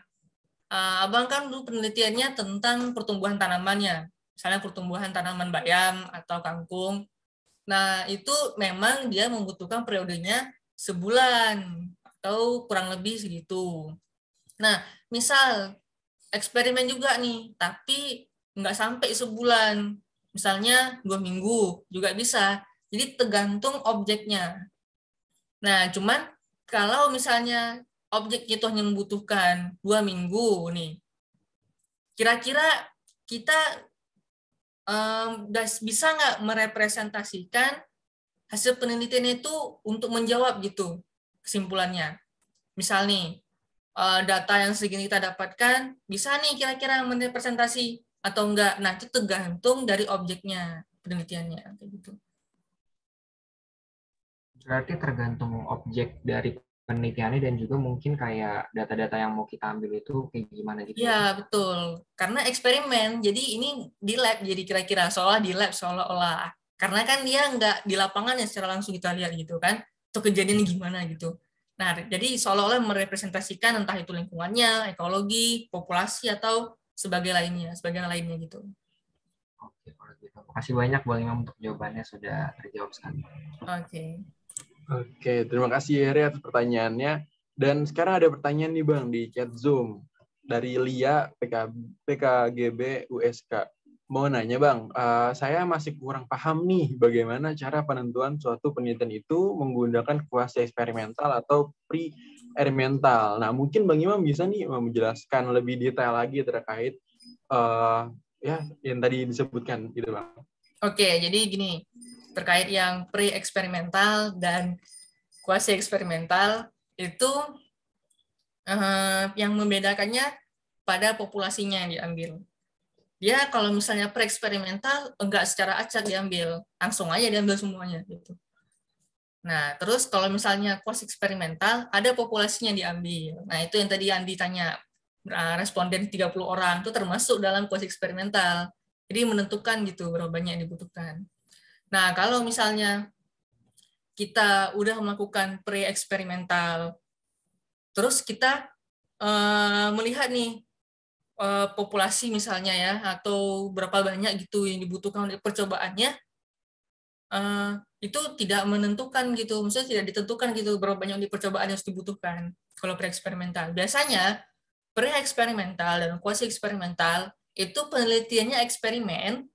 Abang kan dulu penelitiannya tentang pertumbuhan tanamannya, misalnya pertumbuhan tanaman bayam atau kangkung. Nah, itu memang dia membutuhkan periodenya sebulan atau kurang lebih segitu. Nah, misal eksperimen juga nih, tapi nggak sampai sebulan, misalnya 2 minggu juga bisa. Jadi tergantung objeknya. Nah, cuman kalau misalnya objek itu hanya membutuhkan 2 minggu nih, kira-kira kita bisa nggak merepresentasikan hasil penelitian itu untuk menjawab gitu kesimpulannya. Misal nih, data yang segini kita dapatkan, bisa nih kira-kira merepresentasi atau enggak. Nah, itu tergantung dari objeknya, penelitiannya. Kayak gitu.
Berarti tergantung objek dari penelitiannya dan juga mungkin kayak data-data yang mau kita ambil itu kayak gimana gitu ya.
Iya, betul. Karena eksperimen, jadi ini di lab, jadi kira-kira seolah di lab, seolah-olah. Karena kan dia nggak di lapangan ya secara langsung kita lihat gitu kan, atau kejadiannya gimana gitu. Nah, jadi seolah-olah merepresentasikan entah itu lingkungannya, ekologi, populasi, atau sebagai lainnya gitu.
Oke, kalau gitu. Makasih banyak Bang Imam untuk jawabannya, sudah terjawab sekali.
Oke.
Oke, terima kasih Yere atas pertanyaannya. Dan sekarang ada pertanyaan nih Bang di chat Zoom. dari Lia PKGB USK. Mau nanya Bang, saya masih kurang paham nih bagaimana cara penentuan suatu penelitian itu menggunakan kuasi eksperimental atau pre-eksperimental. Nah, mungkin Bang Imam bisa nih menjelaskan lebih detail lagi terkait ya yang tadi disebutkan gitu Bang.
Oke, jadi gini, terkait yang pre-eksperimental dan kuasi eksperimental itu yang membedakannya pada populasinya yang diambil. Dia kalau misalnya pre-eksperimental enggak secara acak diambil, langsung aja diambil semuanya gitu. Nah, terus kalau misalnya kuasi eksperimental ada populasinya yang diambil. Nah, itu yang tadi Andi tanya. Responden 30 orang itu termasuk dalam kuasi eksperimental. Jadi menentukan gitu berapa banyak yang dibutuhkan. Nah, kalau misalnya kita udah melakukan pre-eksperimental, terus kita melihat nih populasi misalnya ya, atau berapa banyak gitu yang dibutuhkan untuk percobaannya, itu tidak menentukan gitu, maksudnya tidak ditentukan gitu berapa banyak di percobaan yang harus dibutuhkan kalau pre-eksperimental. Biasanya pre-eksperimental dan kuasi eksperimental itu penelitiannya eksperimen,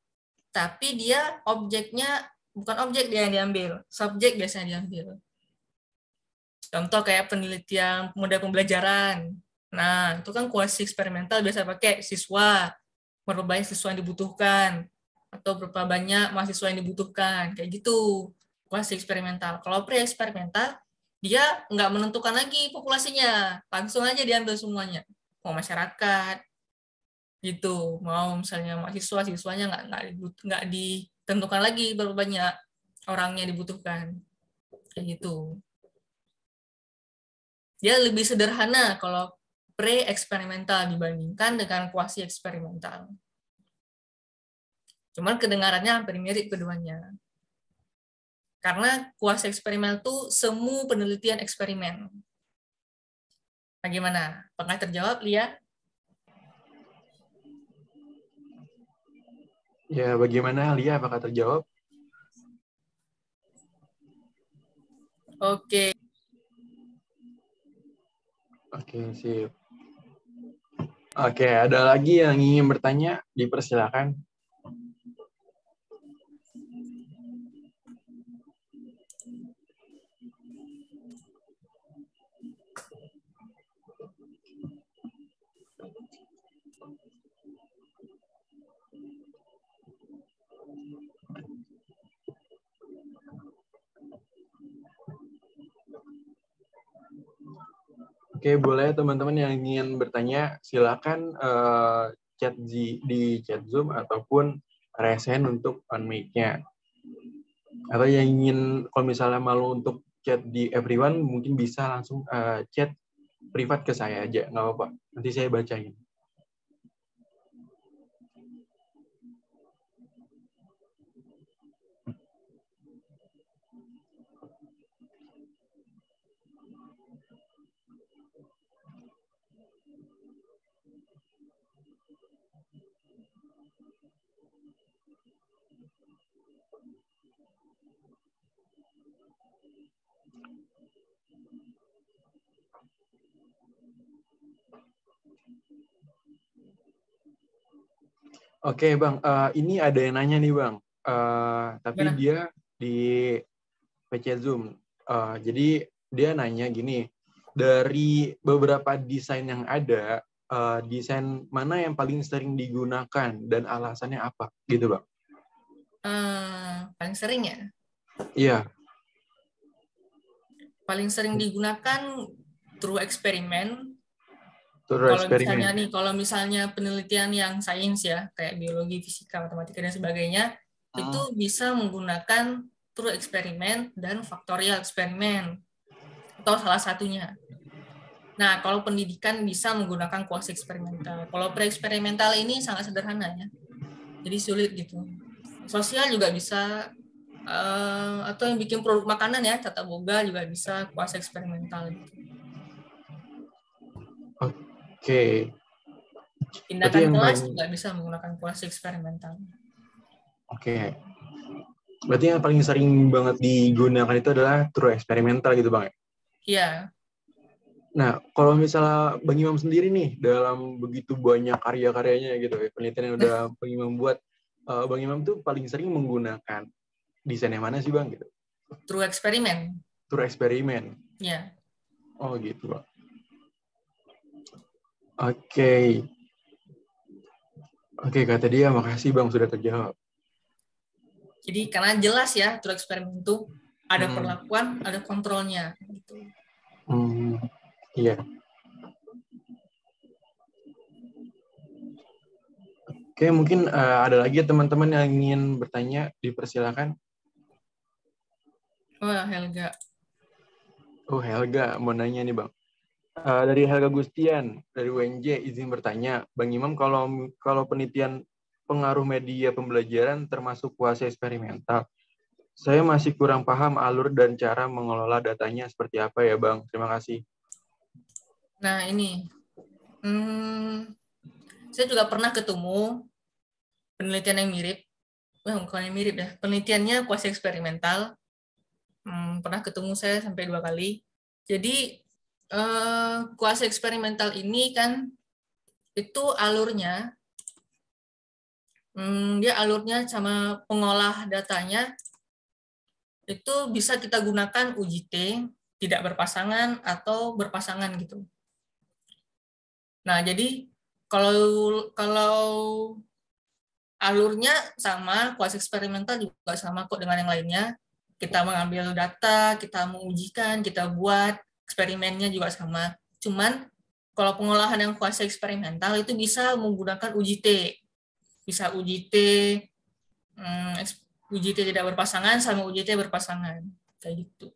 tapi dia objeknya bukan objek dia yang diambil, subjek biasanya diambil. Contoh kayak penelitian model pembelajaran. Nah, itu kan kuasi eksperimental biasa pakai siswa, berapa banyak siswa yang dibutuhkan, atau berapa banyak mahasiswa yang dibutuhkan, kayak gitu. Kuasi eksperimental. Kalau pre-eksperimental, dia nggak menentukan lagi populasinya, langsung aja diambil semuanya. Mau masyarakat, gitu. Mau misalnya mahasiswa, siswanya nggak ditentukan lagi berapa banyak orangnya dibutuhkan, kayak gitu. Dia lebih sederhana kalau pre-eksperimental dibandingkan dengan kuasi eksperimental. Cuman kedengarannya hampir mirip keduanya. Karena kuasi eksperimental itu semu penelitian eksperimen. Bagaimana? Apakah terjawab, Lia?
Ya, bagaimana Lia? Apakah terjawab?
Oke.
Oke, sip. Oke, ada lagi yang ingin bertanya? Dipersilakan. Oke, boleh teman-teman yang ingin bertanya, silakan chat di chat Zoom ataupun raise hand untuk on mic-nya. Atau yang ingin, kalau misalnya malu untuk chat di everyone, mungkin bisa langsung chat privat ke saya aja, nggak apa-apa. Nanti saya bacain. Oke, Bang. Ini ada yang nanya nih, Bang. Tapi
Gimana?
dia di PC Zoom. Jadi dia nanya gini, dari beberapa desain yang ada, desain mana yang paling sering digunakan dan alasannya apa? Gitu, Bang.
Paling sering ya?
Iya.
Paling sering digunakan true eksperimen.
Terus
Kalau misalnya penelitian yang sains ya, kayak biologi, fisika, matematika dan sebagainya, itu bisa menggunakan true eksperimen dan faktorial eksperimen atau salah satunya. Nah, kalau pendidikan bisa menggunakan kuasi eksperimental. Kalau pre-eksperimental ini sangat sederhana ya, jadi sulit gitu. Sosial juga bisa, atau yang bikin produk makanan ya, tata boga juga bisa kuasi eksperimental gitu.
Oke.
Tindakan kelas juga bisa menggunakan kuasi eksperimental.
Oke. Berarti yang paling sering banget digunakan itu adalah true eksperimental gitu, Bang?
Iya.
Nah, kalau misalnya Bang Imam sendiri nih, dalam begitu banyak karya-karyanya gitu ya, penelitian yang udah Bang Imam buat, Bang Imam tuh paling sering menggunakan desain yang mana sih Bang? Gitu.
True eksperimen.
Tur eksperimen.
Ya.
Oh gitu Bang. Oke. Oke, kata dia, makasih Bang sudah terjawab.
Jadi karena jelas ya, true eksperimen itu ada perlakuan, ada kontrolnya. Gitu.
Iya. Oke, mungkin ada lagi teman-teman yang ingin bertanya, dipersilakan.
Wah, Helga.
Oh, Helga, mau nanya nih Bang. Dari Helga Gustian, dari UNJ, izin bertanya, Bang Imam, kalau penelitian pengaruh media pembelajaran termasuk kuasa eksperimental, saya masih kurang paham alur dan cara mengelola datanya seperti apa ya Bang. Terima kasih.
Nah, ini. Saya juga pernah ketemu penelitian yang mirip. Bukan yang mirip ya. Penelitiannya kuasi eksperimental. Pernah ketemu saya sampai 2 kali. Jadi, kuasi eksperimental ini kan, itu alurnya, dia alurnya sama pengolah datanya, itu bisa kita gunakan UJT, tidak berpasangan, atau berpasangan gitu. Nah, jadi kalau alurnya sama, kuasi eksperimental juga sama kok dengan yang lainnya. Kita mengambil data, kita mengujikan, kita buat eksperimennya juga sama. Cuman kalau pengolahan yang kuasi eksperimental itu bisa menggunakan UJT. Bisa UJT, UJT tidak berpasangan sama UJT berpasangan. Kayak gitu.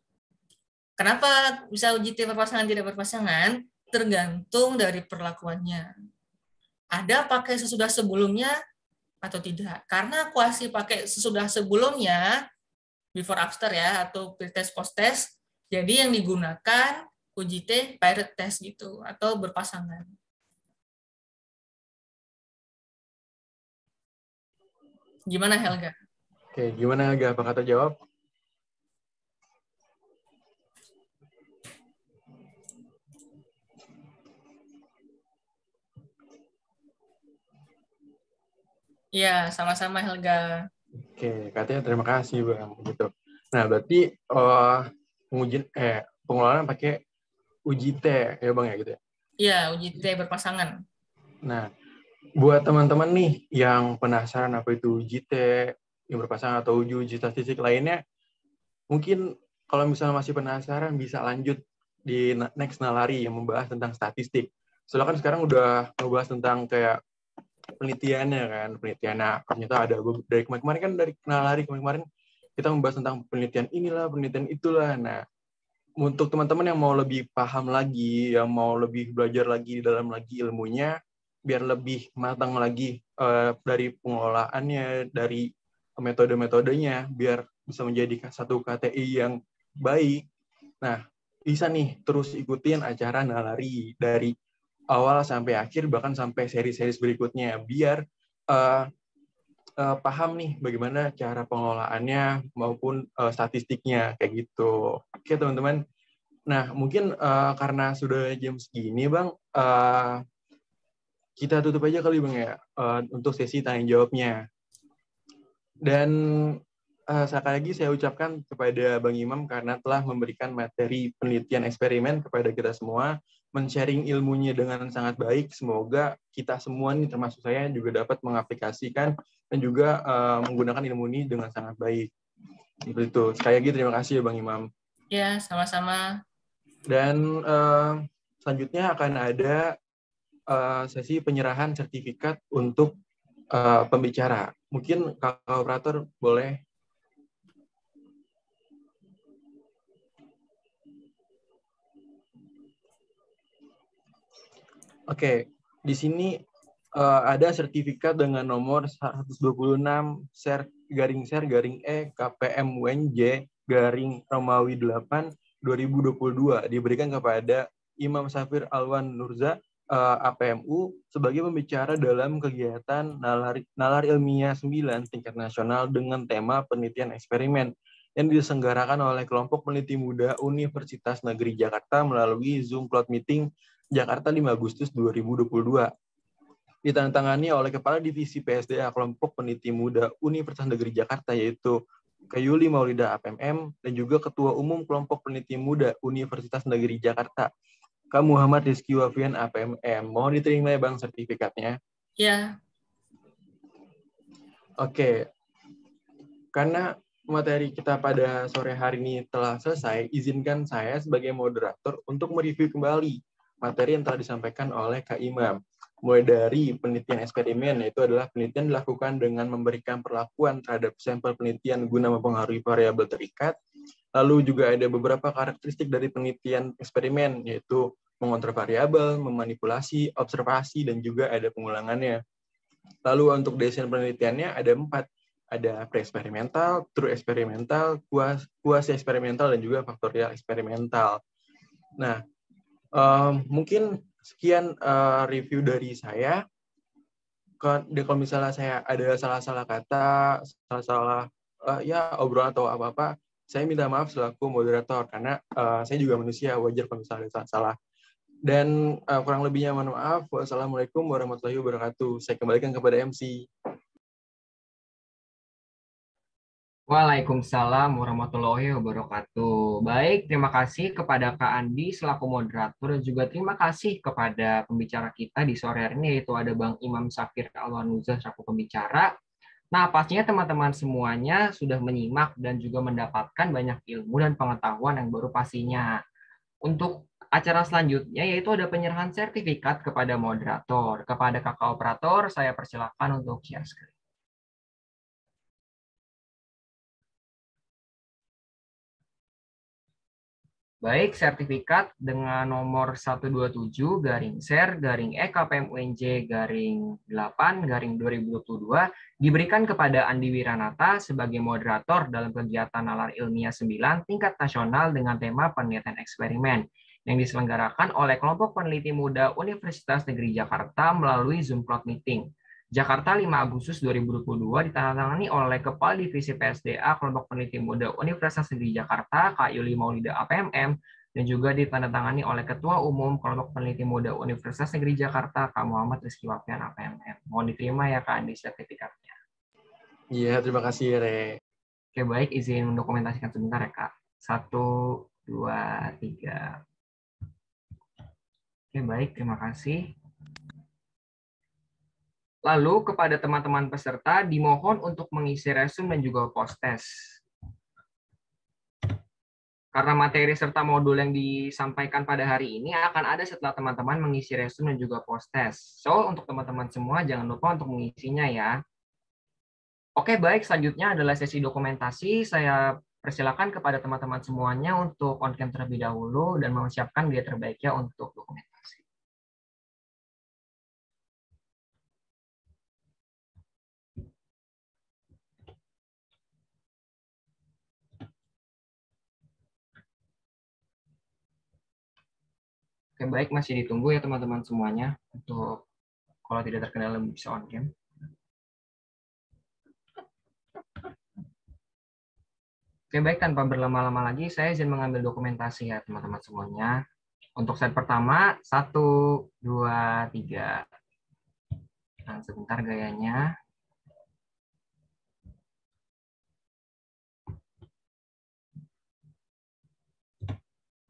Kenapa bisa UJT berpasangan tidak berpasangan? Tergantung dari perlakuannya. Ada pakai sesudah sebelumnya atau tidak. Karena kuasi pakai sesudah sebelumnya, before after ya, atau pre-test post-test, jadi yang digunakan UJT paired test gitu, atau berpasangan. Gimana Helga?
Oke, gimana Helga? Apa kata jawab?
Ya, sama-sama Helga.
Oke, katanya terima kasih Bang. Gitu. Nah, berarti pengelolaan pakai UJT ya Bang ya gitu ya?
Iya, UJT berpasangan.
Nah, buat teman-teman nih yang penasaran apa itu UJT, yang berpasangan atau uji statistik lainnya, mungkin kalau misalnya masih penasaran bisa lanjut di next Nalari yang membahas tentang statistik. Soalnya kan sekarang udah membahas tentang kayak penelitiannya kan, penelitiannya ternyata ada dari kemarin kan dari Nalari kemarin kita membahas tentang penelitian inilah, penelitian itulah. Nah, untuk teman-teman yang mau lebih paham lagi, yang mau lebih belajar lagi dalam lagi ilmunya, biar lebih matang lagi dari pengelolaannya, dari metode-metodenya, biar bisa menjadi satu KTI yang baik. Nah, bisa nih terus ikutin acara Nalari dari awal sampai akhir, bahkan sampai seri-seri berikutnya, biar paham nih bagaimana cara pengelolaannya maupun statistiknya, kayak gitu. Oke teman-teman. Nah, mungkin karena sudah jam segini, Bang, kita tutup aja kali, Bang, ya, untuk sesi tanya jawabnya. Dan sekali lagi saya ucapkan kepada Bang Imam karena telah memberikan materi penelitian eksperimen kepada kita semua, men-sharing ilmunya dengan sangat baik. Semoga kita semua nih, termasuk saya, juga dapat mengaplikasikan dan juga menggunakan ilmu ini dengan sangat baik. Seperti itu. Sekali lagi terima kasih ya Bang Imam.
Ya, sama-sama.
Dan selanjutnya akan ada sesi penyerahan sertifikat untuk pembicara. Mungkin Kakak Operator boleh. Oke, di sini ada sertifikat dengan nomor 126 /E KPM UNJ Romawi 8 2022 diberikan kepada Imam Safir Alwan Nurza APMU sebagai pembicara dalam kegiatan Nalar Ilmiah 9 tingkat nasional dengan tema penelitian eksperimen yang diselenggarakan oleh kelompok peneliti muda Universitas Negeri Jakarta melalui Zoom Cloud Meeting Jakarta 5 Agustus 2022. Ditandatangani oleh Kepala Divisi PSDA Kelompok Peneliti Muda Universitas Negeri Jakarta, yaitu Kayuli Maulida APMM, dan juga Ketua Umum Kelompok Peneliti Muda Universitas Negeri Jakarta, Kak Muhammad Rizky Wafian APMM. Mohon diterima ya Bang sertifikatnya.
Ya,
Oke, karena materi kita pada sore hari ini telah selesai, izinkan saya sebagai moderator untuk mereview kembali materi yang telah disampaikan oleh Kak Imam. Mulai dari penelitian eksperimen, yaitu adalah penelitian dilakukan dengan memberikan perlakuan terhadap sampel penelitian guna mempengaruhi variabel terikat. Lalu juga ada beberapa karakteristik dari penelitian eksperimen, yaitu mengontrol variabel, memanipulasi, observasi, dan juga ada pengulangannya. Lalu untuk desain penelitiannya ada 4. Ada pre-eksperimental, true eksperimental, kuasi eksperimental, dan juga faktorial eksperimental. Nah, mungkin sekian review dari saya. Kalau misalnya saya ada salah-salah kata, salah-salah ya obrolan atau apa-apa, saya minta maaf selaku moderator, karena saya juga manusia, wajar kalau misalnya ada salah-salah. Dan kurang lebihnya mohon maaf. Wassalamualaikum warahmatullahi wabarakatuh. Saya kembalikan kepada MC.
Waalaikumsalam warahmatullahi wabarakatuh. Baik, terima kasih kepada Kak Andi selaku moderator dan juga terima kasih kepada pembicara kita di sore hari ini, yaitu ada Bang Imam Syafir Alwanuza selaku pembicara. Nah, pastinya teman-teman semuanya sudah menyimak dan juga mendapatkan banyak ilmu dan pengetahuan yang baru pastinya. Untuk acara selanjutnya yaitu ada penyerahan sertifikat kepada moderator. Kepada kakak operator, saya persilakan untuk share screen. Baik, sertifikat dengan nomor 127-EKPM-UNJ-8-2022 diberikan kepada Andi Wiranata sebagai moderator dalam kegiatan nalar ilmiah 9 tingkat nasional dengan tema penelitian eksperimen yang diselenggarakan oleh kelompok peneliti muda Universitas Negeri Jakarta melalui Zoom Cloud Meeting. Jakarta 5 Agustus 2022 ditandatangani oleh Kepala Divisi PSDA Kelompok Peneliti Muda Universitas Negeri Jakarta, Kak Yuli Maulida APMM, dan juga ditandatangani oleh Ketua Umum Kelompok Peneliti Muda Universitas Negeri Jakarta, Kak Muhammad Rizky Wafian APMM. Mohon diterima ya Kak Andi sertifikatnya.
Iya, terima kasih Re.
Oke, baik, izin mendokumentasikan sebentar ya Kak. 1, 2, 3. Oke, baik, terima kasih. Lalu kepada teman-teman peserta dimohon untuk mengisi resume dan juga post-test. Karena materi serta modul yang disampaikan pada hari ini akan ada setelah teman-teman mengisi resume dan juga post-test. So, untuk teman-teman semua jangan lupa untuk mengisinya ya. Oke, baik. Selanjutnya adalah sesi dokumentasi. Saya persilakan kepada teman-teman semuanya untuk on-cam terlebih dahulu dan mempersiapkan gaya terbaiknya untuk dokumentasi. Oke, baik, masih ditunggu ya teman-teman semuanya untuk kalau tidak terkendala bisa on cam. Oke, baik, tanpa berlama-lama lagi saya izin mengambil dokumentasi ya teman-teman semuanya. Untuk slide pertama 1, 2, 3. Nah, sebentar gayanya.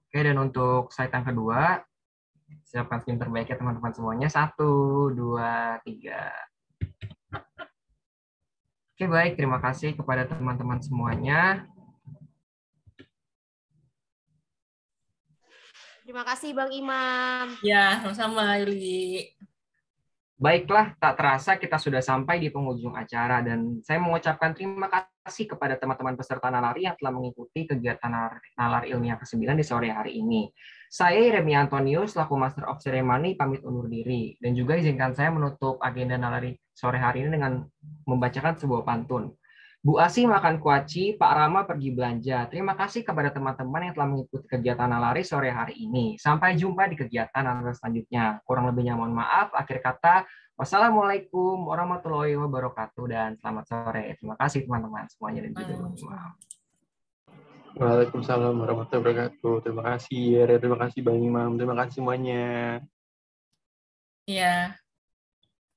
Oke, dan untuk slide yang kedua siapkan screen terbaik ya teman-teman semuanya. 1, 2, 3. Oke, baik. Terima kasih kepada teman-teman semuanya.
Terima kasih Bang Imam.
ya, sama-sama Yuli.
Baiklah, tak terasa kita sudah sampai di penghujung acara dan saya mengucapkan terima kasih kepada teman-teman peserta Nalari yang telah mengikuti kegiatan Nalar Ilmiah ke-9 di sore hari ini. Saya Iremi Antonius, selaku Master of Ceremony, pamit undur diri. Dan juga izinkan saya menutup agenda Nalari sore hari ini dengan membacakan sebuah pantun. Bu Asi makan kuaci, Pak Rama pergi belanja. Terima kasih kepada teman-teman yang telah mengikuti kegiatan Nalari sore hari ini. Sampai jumpa di kegiatan Nalari selanjutnya. Kurang lebihnya mohon maaf. Akhir kata, wassalamualaikum warahmatullahi wabarakatuh dan selamat sore. Terima kasih teman-teman semuanya dan juga maaf.
Waalaikumsalam warahmatullahi wabarakatuh. Terima kasih, Yere. Terima kasih Bang Imam. Terima kasih semuanya.
Iya.